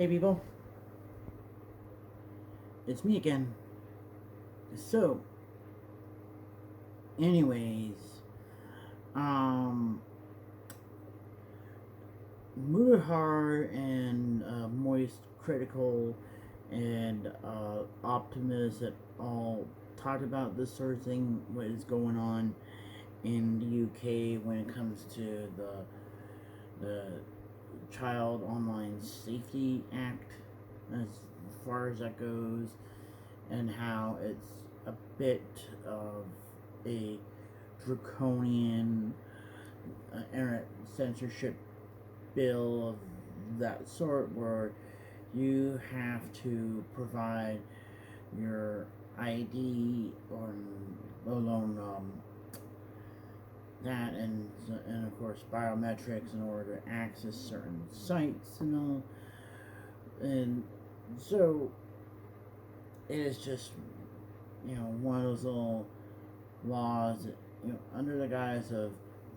Hey people, it's me again. So, anyways, um, Mudahar and Moist Critical and Optimus that all talked about this sort of thing, what is going on in the UK when it comes to the Child Online Safety Act, as far as that goes, and how it's a bit of a draconian internet censorship bill of that sort where you have to provide your ID or alone that and of course biometrics in order to access certain sites and all. And so it is just, one of those little laws that, under the guise of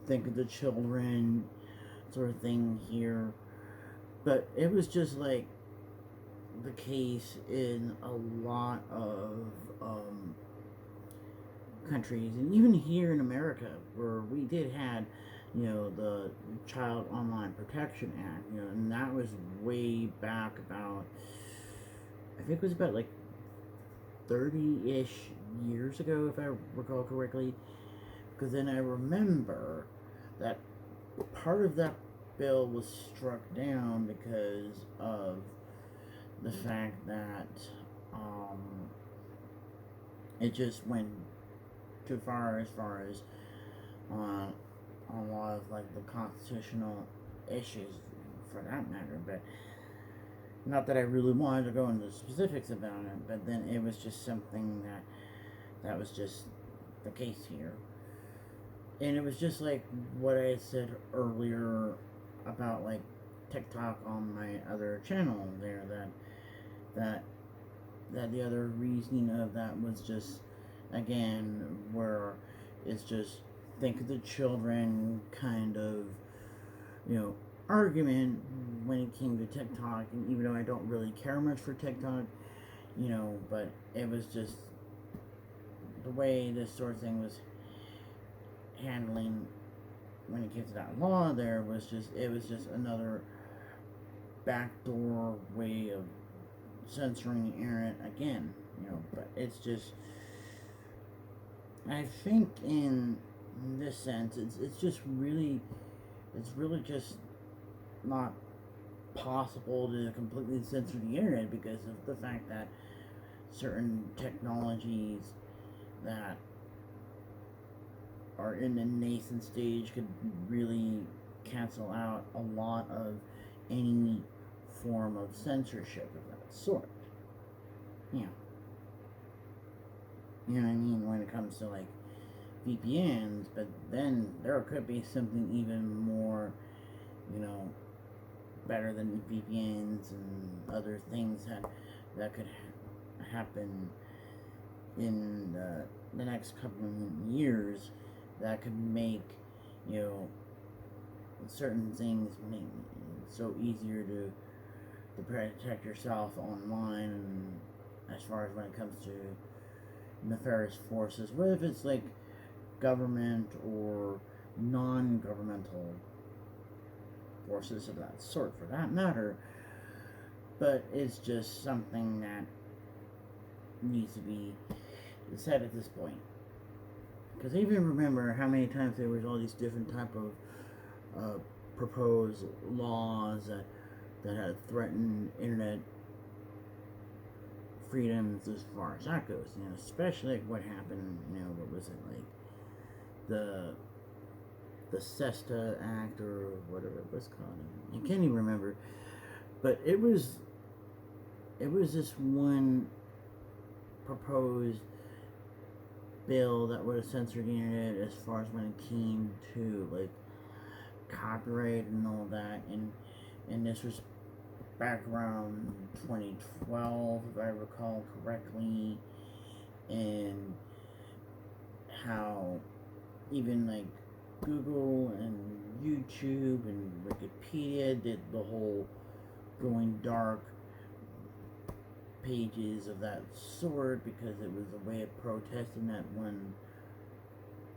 think of the children sort of thing here. But it was just like the case in a lot of countries, and even here in America, where we did had, the Child Online Protection Act, and that was way back about, I think it was about like 30-ish years ago, if I recall correctly, because then I remember that part of that bill was struck down because of the fact that it just went too far as on a lot of like the constitutional issues for that matter. But not that I really wanted to go into specifics about it, but then it was just something that was just the case here. And it was just like what I said earlier about like TikTok on my other channel there, that the other reasoning of that was just, again, where it's just think of the children kind of, argument when it came to TikTok. And even though I don't really care much for TikTok, but it was just the way this sort of thing was handling when it came to that law. It was just another backdoor way of censoring the internet again, but it's just, I think in this sense, it's really just not possible to completely censor the internet because of the fact that certain technologies that are in the nascent stage could really cancel out a lot of any form of censorship of that sort. Yeah. You know what I mean? When it comes to like VPNs, but then there could be something even more, better than VPNs and other things that could happen in the next couple of years that could make, certain things make so easier to protect yourself online, and as far as when it comes to nefarious forces, whether it's like government or non-governmental forces of that sort for that matter. But it's just something that needs to be said at this point, because I even remember how many times there was all these different type of proposed laws that had threatened internet freedoms as far as that goes. Especially like what happened. What was it like? The SESTA Act or whatever it was called. I can't even remember. But it was this one proposed bill that would have censored the internet as far as when it came to like copyright and all that, and this was back around 2012, if I recall correctly, and how even like Google and YouTube and Wikipedia did the whole going dark pages of that sort because it was a way of protesting that one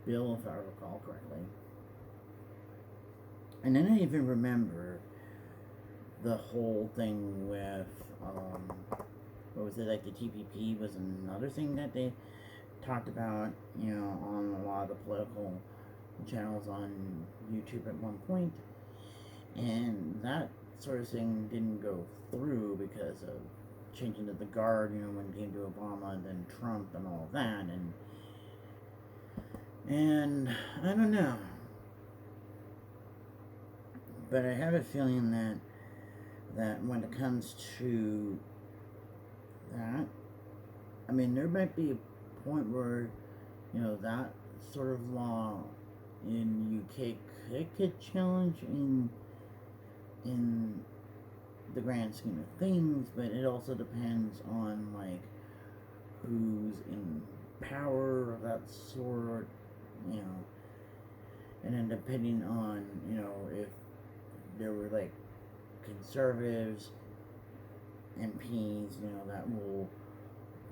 bill, if I recall correctly. And then I even remember the whole thing with, what was it, like the TPP was another thing that they talked about, on a lot of the political channels on YouTube at one point. And that sort of thing didn't go through because of changing of the guard, when it came to Obama and then Trump and all that. And I don't know. But I have a feeling that when it comes to that, I mean, there might be a point where, that sort of law in UK could challenge in the grand scheme of things, but it also depends on, like, who's in power of that sort, and then depending on, if there were, like, conservatives MPs, that will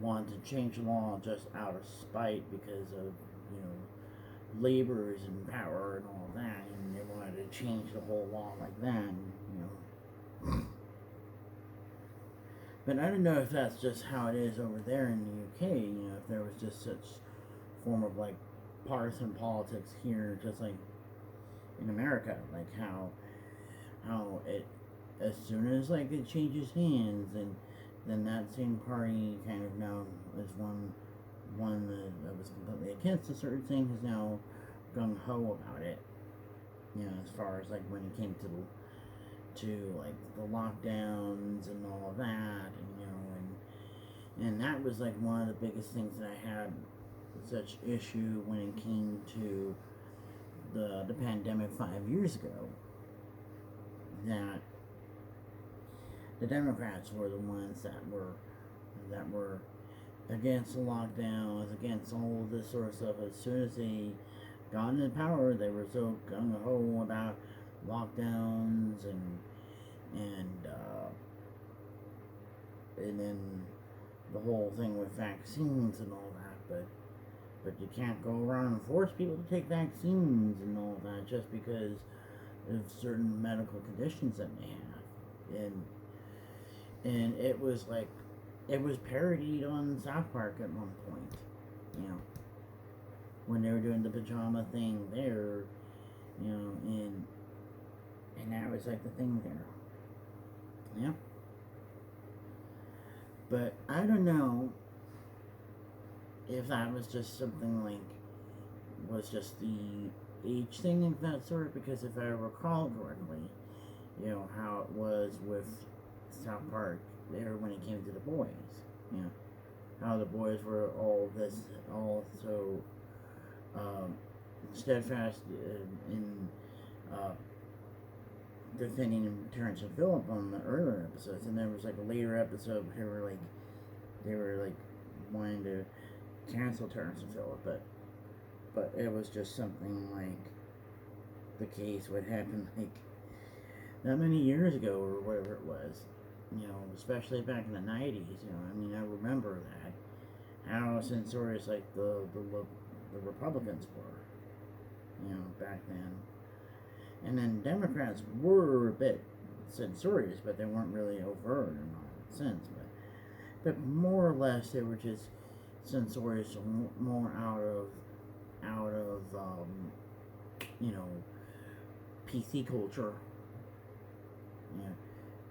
want to change the law just out of spite because of, labor is in power and all that, and they wanted to change the whole law like that, But I don't know if that's just how it is over there in the UK, if there was just such form of, like, partisan politics here, just like in America, like how it, as soon as, like, it changes hands, and then that same party kind of now is one that was completely against a certain thing is now gung-ho about it, as far as, like, when it came to like the lockdowns and all of that, and that was, like, one of the biggest things that I had such issue when it came to the pandemic 5 years ago, that the Democrats were the ones that were against the lockdowns, against all of this sort of stuff. As soon as they got into power, they were so gung-ho about lockdowns and then the whole thing with vaccines and all that, but you can't go around and force people to take vaccines and all that just because of certain medical conditions that they have. And it was like, it was parodied on South Park at one point, when they were doing the pajama thing there, and that was, like, the thing there. Yeah. But I don't know if that was just something, like, was just the age thing of that sort, because if I recall correctly, how it was with South Park there when it came to the boys, how the boys were all so steadfast in defending Terrence and Phillip on the earlier episodes, and there was, like, a later episode where they were wanting to cancel Terrence and Phillip, but it was just something like the case would happen, like, that many years ago or whatever it was, especially back in the 90s, I mean, I remember that, how censorious, like, the Republicans were, back then. And then Democrats were a bit censorious, but they weren't really overt in that sense. But more or less, they were just censorious, more out of PC culture. Yeah.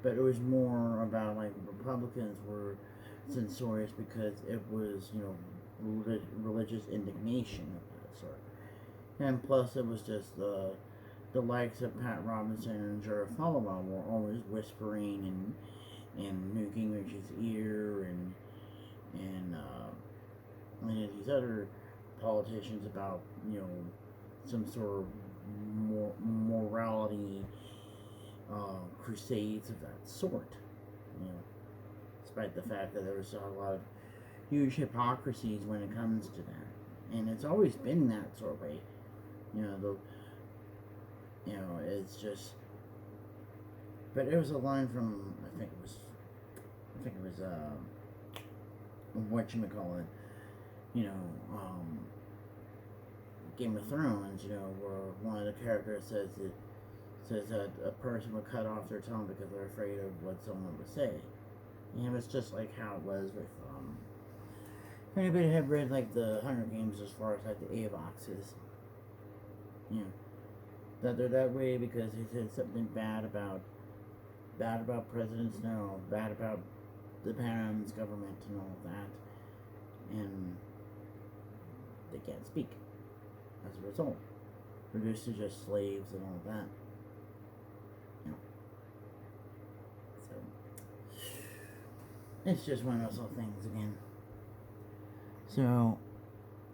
But it was more about, like, Republicans were censorious because it was, religious indignation of that sort. And plus, it was just the likes of Pat Robinson and Jared Falwell were always whispering and Newt Gingrich's ear and many of these other politicians about, some sort of morality crusades of that sort, despite the fact that there was a lot of huge hypocrisies when it comes to that, and it's always been that sort of way, it's just, but it was a line from, I think it was whatchamacallit, you know, Game of Thrones, you know, where one of the characters says that a person would cut off their tongue because they're afraid of what someone would say. And it's just like how it was with, if anybody had read, like, the Hunger Games as far as, like, the Avoxes, you know, that they're that way because he said something bad about President Snow, bad about the Param's government and all that, and they can't speak as a result. Reduced to just slaves and all that. You know. So it's just one of those little things again. So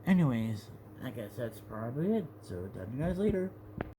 anyways, I guess that's probably it. So talk to you guys later.